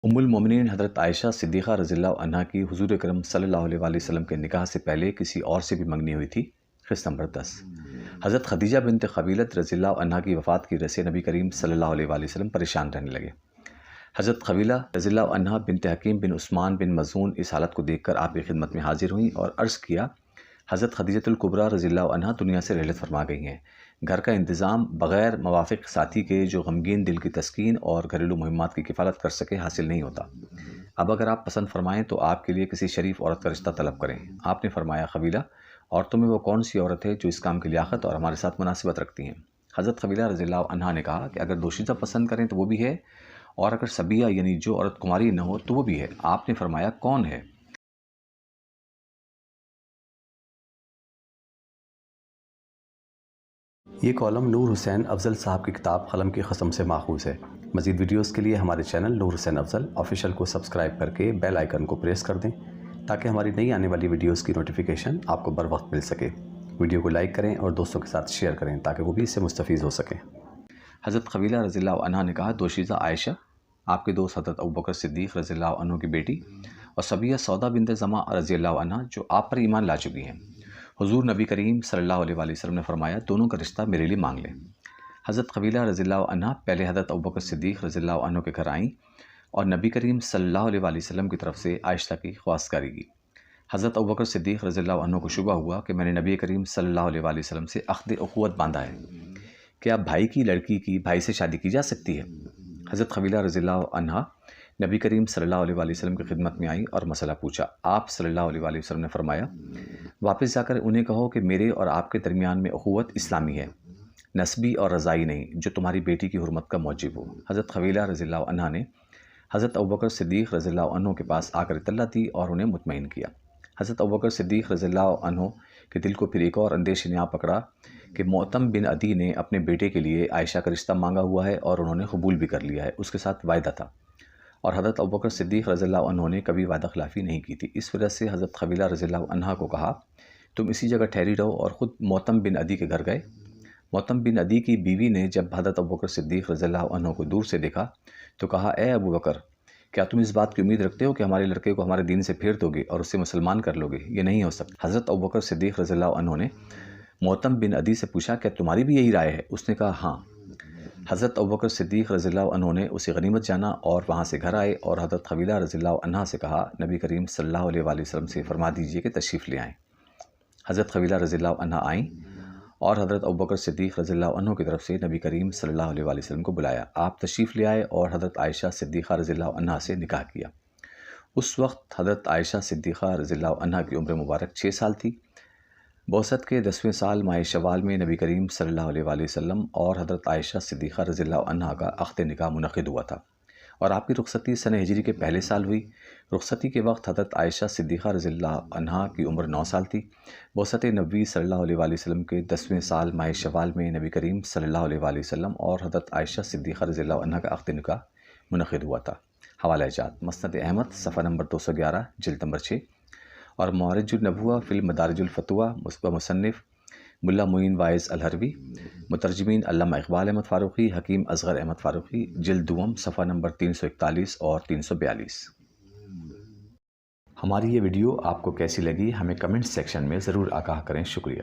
ام المومنین حضرت عائشہ صدیقہ رضی اللہ عنہ کی حضور اکرم صلی اللہ علیہ وسلم کے نکاح سے پہلے کسی اور سے بھی منگنی ہوئی تھی۔ قسط نمبر 10۔ حضرت خدیجہ بنت خویلد رضی اللہ عنہ کی وفات کی وجہ سے نبی کریم صلی اللہ علیہ وسلم پریشان رہنے لگے۔ حضرت خویلہ رضی اللہ عنہ بنت حکیم بن عثمان بن مظعون اس حالت کو دیکھ کر آپ کی خدمت میں حاضر ہوئیں اور عرض کیا، حضرت خدیجہ الکبریٰ رضی اللہ عنہ دنیا سے رحلت فرما گئی ہیں۔ گھر کا انتظام بغیر موافق ساتھی کے جو غمگین دل کی تسکین اور گھریلو مہمات کی کفالت کر سکے حاصل نہیں ہوتا۔ اب اگر آپ پسند فرمائیں تو آپ کے لیے کسی شریف عورت کا رشتہ طلب کریں۔ آپ نے فرمایا، خویلہ، عورتوں میں وہ کون سی عورت ہے جو اس کام کی لیاقت اور ہمارے ساتھ مناسبت رکھتی ہیں؟ حضرت خویلہ رضی اللہ عنہ نے کہا کہ اگر دوشیزہ پسند کریں تو وہ بھی ہے، اور اگر صبیہ یعنی جو عورت کماری نہ ہو تو وہ بھی ہے۔ آپ نے فرمایا، کون ہے؟ یہ کالم نور حسین افضل صاحب کی کتاب قلم کی قسم سے ماخوذ ہے۔ مزید ویڈیوز کے لیے ہمارے چینل نور حسین افضل آفیشیل کو سبسکرائب کر کے بیل آئیکن کو پریس کر دیں تاکہ ہماری نئی آنے والی ویڈیوز کی نوٹیفیکیشن آپ کو بر وقت مل سکے۔ ویڈیو کو لائک کریں اور دوستوں کے ساتھ شیئر کریں تاکہ وہ بھی اس سے مستفید ہو سکیں۔ حضرت خویلہ رضی اللہ عنہ نے کہا، دوشیزہ عائشہ آپ کے دوست حضرت ابوبکر صدیق رضی اللہ عنہ کی بیٹی اور صبیہ سودا بنت زمع رضی اللہ عنہ جو آپ پر ایمان لا چکی ہیں۔ حضور نبی کریم صلی اللہ علیہ وسلم نے فرمایا، دونوں کا رشتہ میرے لیے مانگ لیں۔ حضرت خویلہ رضی اللہ عنہ پہلے حضرت ابوبکر صدیق رضی اللہ عنہ کے گھر آئیں اور نبی کریم صلی اللہ علیہ وسلم کی طرف سے عائشہ کی خواستگاری کی۔ حضرت ابوبکر صدیق رضی اللہ عنہ کو شبہ ہوا کہ میں نے نبی کریم صلی اللہ علیہ وسلم سے عقد اخوت باندھا ہے، کیا بھائی کی لڑکی کی بھائی سے شادی کی جا سکتی ہے؟ حضرت خویلہ رضی اللہ عنہ نبی کریم صلی اللہ علیہ وسلم کی خدمت میں آئی اور مسئلہ پوچھا۔ آپ صلی اللہ علیہ وسلم نے فرمایا، واپس جا کر انہیں کہو کہ میرے اور آپ کے درمیان میں اخوت اسلامی ہے، نسبی اور رضائی نہیں، جو تمہاری بیٹی کی حرمت کا موجب ہو۔ حضرت خویلہ رضی اللہ عنہ نے حضرت ابوبکر صدیق رضی اللہ عنہ کے پاس آ کر اطلاع دی اور انہیں مطمئن کیا۔ حضرت ابوبکر صدیق رضی اللہ عنہ کے دل کو پھر ایک اور اندیشے نے آ پکڑا کہ معتم بن عدی نے اپنے بیٹے کے لیے عائشہ کا رشتہ مانگا ہوا ہے اور انہوں نے قبول بھی کر لیا ہے، اس کے ساتھ وعدہ تھا، اور حضرت ابوبکر صدیق رضی اللہ عنہ نے کبھی وعدہ خلافی نہیں کی تھی۔ اس وجہ سے حضرت خویلہ رضی اللہ عنہ کو کہا، تم اسی جگہ ٹھہری رہو، اور خود معتم بن عدی کے گھر گئے۔ معتم بن عدی کی بیوی نے جب حضرت ابوبکر صدیق رضی اللہ عنہ کو دور سے دیکھا تو کہا، اے ابوبکر، کیا تم اس بات کی امید رکھتے ہو کہ ہمارے لڑکے کو ہمارے دین سے پھیر دو گے اور اسے مسلمان کر لو گے؟ یہ نہیں ہو سکتا۔ حضرت ابوبکر صدیق رضی اللہ عنہ نے معتم بن عدی سے پوچھا، کیا تمہاری بھی یہی رائے ہے؟ اس نے کہا، ہاں۔ حضرت ابوبکر صدیق رضی اللہ عنہ نے اسے غنیمت جانا اور وہاں سے گھر آئے اور حضرت خویلہ رضی اللہ عنہ سے کہا، نبی کریم صلی اللہ علیہ وسلم سے فرما دیجئے کہ تشریف لے آئیں۔ حضرت خویلہ رضی اللہ عنہ آئیں اور حضرت ابوبکر صدیق رضی اللہ عنہ کی طرف سے نبی کریم صلی اللہ علیہ وسلم کو بلایا۔ آپ تشریف لے آئے اور حضرت عائشہ صدیقہ رضی اللہ عنہ سے نکاح کیا۔ اس وقت حضرت عائشہ صدیقہ رضی اللہ عنہ کی عمر مبارک 6 سال تھی۔ بعثت کے 10ویں سال ماہ شوال میں نبی کریم صلی اللہ علیہ وسلم اور حضرت عائشہ صدیقہ رضی اللہ عنہ کا عقد نکاح منعقد ہوا تھا، اور آپ کی رخصتی سنہ ہجری کے پہلے سال ہوئی۔ رخصتی کے وقت حضرت عائشہ صدیقہ رضی اللہ عنہ کی عمر 9 سال تھی۔ بعثت نبوی صلی اللہ علیہ وسلم کے 10ویں سال ماہ شوال میں نبی کریم صلی اللہ علیہ وسلم اور حضرت عائشہ صدیقہ رضی اللہ عنہ کا عقد نکاح منعقد ہوا تھا۔ حوالہ جات: مسند احمد، صفحہ نمبر 211، جلد نمبر 6، اور معارج النبوہ فی المدارج الفتویٰ، مصنف ملا معین واعظ الہروی، مترجمین علامہ اقبال احمد فاروقی، حکیم اصغر احمد فاروقی، جلد دوم، صفحہ نمبر 341 اور 342۔ ہماری یہ ویڈیو آپ کو کیسی لگی ہمیں کمنٹ سیکشن میں ضرور آگاہ کریں۔ شکریہ۔